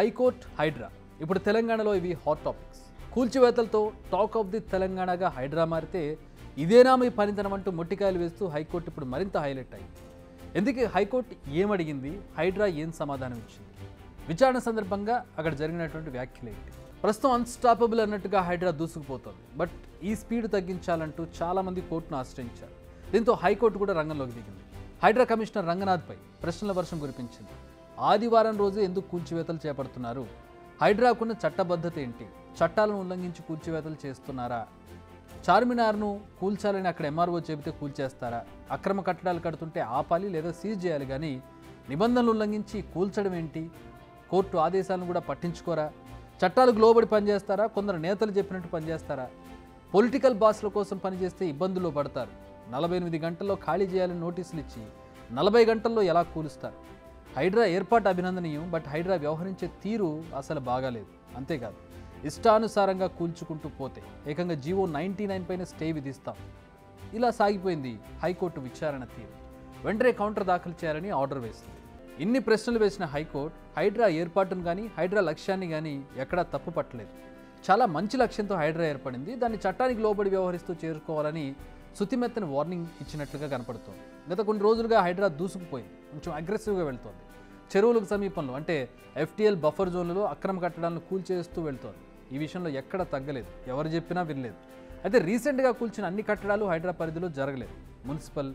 High court, Hydraa ఇప్పుడు తెలంగాణలో ఇవి హాట్ టాపిక్స్. కూల్చివేతలతో టాక్ ఆఫ్ ది తెలంగాణగా హైడ్రా మారితే ఇదేనా మీ పనితనం అంటూ మొట్టికాయలు వేస్తూ హైకోర్టు ఇప్పుడు మరింత హైలైట్ అయింది. ఎందుకు హైకోర్టు ఏమడిగింది, హైడ్రా ఏం సమాధానం ఇచ్చింది, విచారణ సందర్భంగా అక్కడ జరిగినటువంటి వ్యాఖ్యలు ఏంటి? ప్రస్తుతం అన్స్టాపబుల్ అన్నట్టుగా హైడ్రా దూసుకుపోతుంది. బట్ ఈ స్పీడ్ తగ్గించాలంటూ చాలామంది కోర్టును ఆశ్రయించారు. దీంతో హైకోర్టు కూడా రంగంలోకి దిగింది. హైడ్రా కమిషనర్ రంగనాథ్పై ప్రశ్నల వర్షం కురిపించింది. ఆదివారం రోజు ఎందుకు కూల్చివేతలు చేపడుతున్నారు, హైడ్రాకున్న చట్టబద్ధత ఏంటి, చట్టాలను ఉల్లంఘించి కూల్చివేతలు చేస్తున్నారా, చార్మినార్ను కూల్చాలని అక్కడ ఎంఆర్ఓ చెబితే కూల్చేస్తారా, అక్రమ కట్టడాలు కడుతుంటే ఆపాలి లేదా సీజ్ చేయాలి కానీ నిబంధనలు ఉల్లంఘించి కూల్చడం ఏంటి, కోర్టు ఆదేశాలను కూడా పట్టించుకోరా, చట్టాలకు లోబడి పనిచేస్తారా, కొందరు నేతలు చెప్పినట్టు పనిచేస్తారా, పొలిటికల్ బాస్ల కోసం పనిచేస్తే ఇబ్బందుల్లో పడతారు, 48 గంటల్లో ఖాళీ చేయాలని నోటీసులు ఇచ్చి 40 గంటల్లో ఎలా కూలుస్తారు? హైడ్రా ఏర్పాటు అభినందనీయం, బట్ హైడ్రా వ్యవహరించే తీరు అసలు బాగాలేదు. అంతేకాదు ఇష్టానుసారంగా కూల్చుకుంటూ పోతే ఏకంగా జీవో 99 పైన స్టే విధిస్తాం. ఇలా సాగిపోయింది హైకోర్టు విచారణ తీరు. వెంటనే కౌంటర్ దాఖలు చేయాలని ఆర్డర్ వేసింది. ఇన్ని ప్రశ్నలు వేసిన హైకోర్టు హైడ్రా ఏర్పాటును కానీ హైడ్రా లక్ష్యాన్ని కానీ ఎక్కడా తప్పు పట్టలేదు. చాలా మంచి లక్ష్యంతో హైడ్రా ఏర్పడింది, దాన్ని చట్టానికి లోబడి వ్యవహరిస్తూ చేరుకోవాలని శుతిమెత్తని వార్నింగ్ ఇచ్చినట్లుగా కనపడుతోంది. గత కొన్ని రోజులుగా హైడ్రా దూసుకుపోయింది, కొంచెం అగ్రెసివ్గా వెళ్తోంది. చెరువులకు సమీపంలో అంటే FTL బఫర్ జోన్లలో అక్రమ కట్టడాలను కూల్చేస్తూ వెళ్తోంది. ఈ విషయంలో ఎక్కడ తగ్గలేదు, ఎవరు చెప్పినా వినలేదు. అయితే రీసెంట్గా కూల్చిన అన్ని కట్టడాలు హైడ్రా పరిధిలో జరగలేదు, మున్సిపల్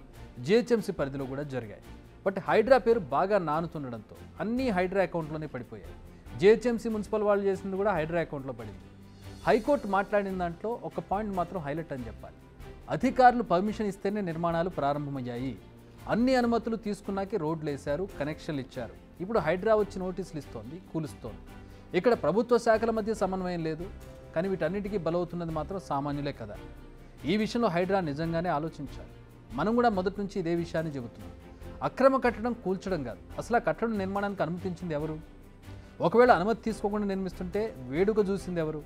GHMC పరిధిలో కూడా జరిగాయి. బట్ హైడ్రా పేరు బాగా నానుతుండడంతో అన్నీ హైడ్రా అకౌంట్లోనే పడిపోయాయి. GHMC మున్సిపల్ వాళ్ళు చేసింది కూడా హైడ్రా అకౌంట్లో పడింది. హైకోర్టు మాట్లాడిన దాంట్లో ఒక పాయింట్ మాత్రం హైలైట్ అని చెప్పాలి. అధికారులు పర్మిషన్ ఇస్తేనే నిర్మాణాలు ప్రారంభమయ్యాయి, అన్ని అనుమతులు తీసుకున్నాకే రోడ్లు వేశారు, కనెక్షన్లు ఇచ్చారు. ఇప్పుడు హైడ్రా వచ్చి నోటీసులు ఇస్తోంది, కూలుస్తోంది. ఇక్కడ ప్రభుత్వ శాఖల మధ్య సమన్వయం లేదు, కానీ వీటన్నిటికీ బలవుతున్నది మాత్రం సామాన్యులే కదా. ఈ విషయంలో హైడ్రా నిజంగానే ఆలోచించాలి. మనం కూడా మొదటి నుంచి ఇదే విషయాన్ని చెబుతున్నాం. అక్రమ కట్టడం కూల్చడం కాదు, అసలు ఆ కట్టడం నిర్మాణానికి అనుమతించింది ఎవరు? ఒకవేళ అనుమతి తీసుకోకుండా నిర్మిస్తుంటే వేడుక చూసింది ఎవరు?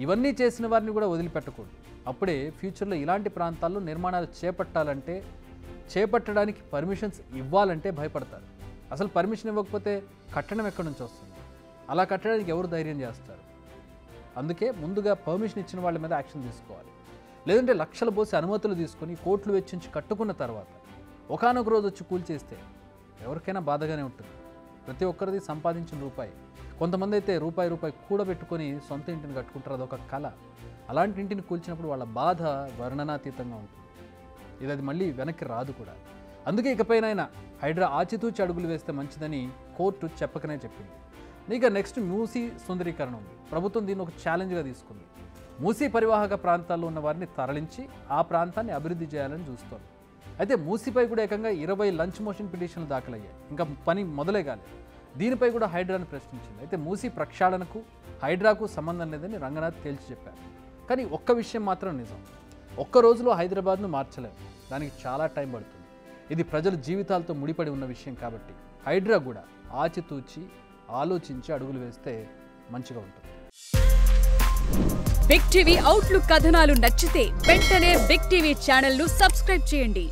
ఇవన్నీ చేసిన వారిని కూడా వదిలిపెట్టకూడదు. అప్పుడే ఫ్యూచర్లో ఇలాంటి ప్రాంతాల్లో నిర్మాణాలు చేపట్టడానికి పర్మిషన్స్ ఇవ్వాలంటే భయపడతారు. అసలు పర్మిషన్ ఇవ్వకపోతే కట్టడం ఎక్కడి నుంచి వస్తుంది? అలా కట్టడానికి ఎవరు ధైర్యం చేస్తారు? అందుకే ముందుగా పర్మిషన్ ఇచ్చిన వాళ్ళ మీద యాక్షన్ తీసుకోవాలి. లేదంటే లక్షలు పోసి అనుమతులు తీసుకొని కోట్లు వెచ్చించి కట్టుకున్న తర్వాత ఒకానొక రోజు వచ్చి కూల్చేస్తే ఎవరికైనా బాధగానే ఉంటుంది. ప్రతి ఒక్కరిది సంపాదించిన రూపాయి. కొంతమంది అయితే రూపాయి కూడబెట్టుకొని సొంత ఇంటిని కట్టుకుంటారు, అదొక కళ. అలాంటి ఇంటిని కూల్చినప్పుడు వాళ్ళ బాధ వర్ణనాతీతంగా ఉంటుంది. ఇది అది మళ్ళీ వెనక్కి రాదు కూడా. అందుకే ఇకపైనైనా హైడ్రా ఆచితూచి అడుగులు వేస్తే మంచిదని కోర్టు చెప్పకనే చెప్పింది. ఇక నెక్స్ట్ మూసీ సుందరీకరణ ఉంది. ప్రభుత్వం దీన్ని ఒక ఛాలెంజ్గా తీసుకుంది. మూసీ పరివాహక ప్రాంతాల్లో ఉన్న వారిని తరలించి ఆ ప్రాంతాన్ని అభివృద్ధి చేయాలని చూస్తోంది. అయితే మూసీపై కూడా ఏకంగా 20 లంచ్ మోషన్ పిటిషన్లు దాఖలయ్యాయి, ఇంకా పని మొదలే కాలేదు. దీనిపై కూడా హైడ్రాను ప్రశ్నించింది. అయితే మూసీ ప్రక్షాళనకు హైడ్రాకు సంబంధం లేదని రంగనాథ్ తేల్చి చెప్పారు. కానీ ఒక్క విషయం మాత్రం నిజం, ఒక్క రోజులో హైదరాబాద్ను మార్చలేము, దానికి చాలా టైం పడుతుంది. ఇది ప్రజల జీవితాలతో ముడిపడి ఉన్న విషయం కాబట్టి హైడ్రా కూడా ఆచితూచి ఆలోచించి అడుగులు వేస్తే మంచిగా ఉంటుంది. బిగ్ టీవీ అవుట్లుక్ కథనాలు నచ్చితే వెంటనే బిగ్ టీవీ ఛానల్ ను సబ్స్క్రైబ్ చేయండి.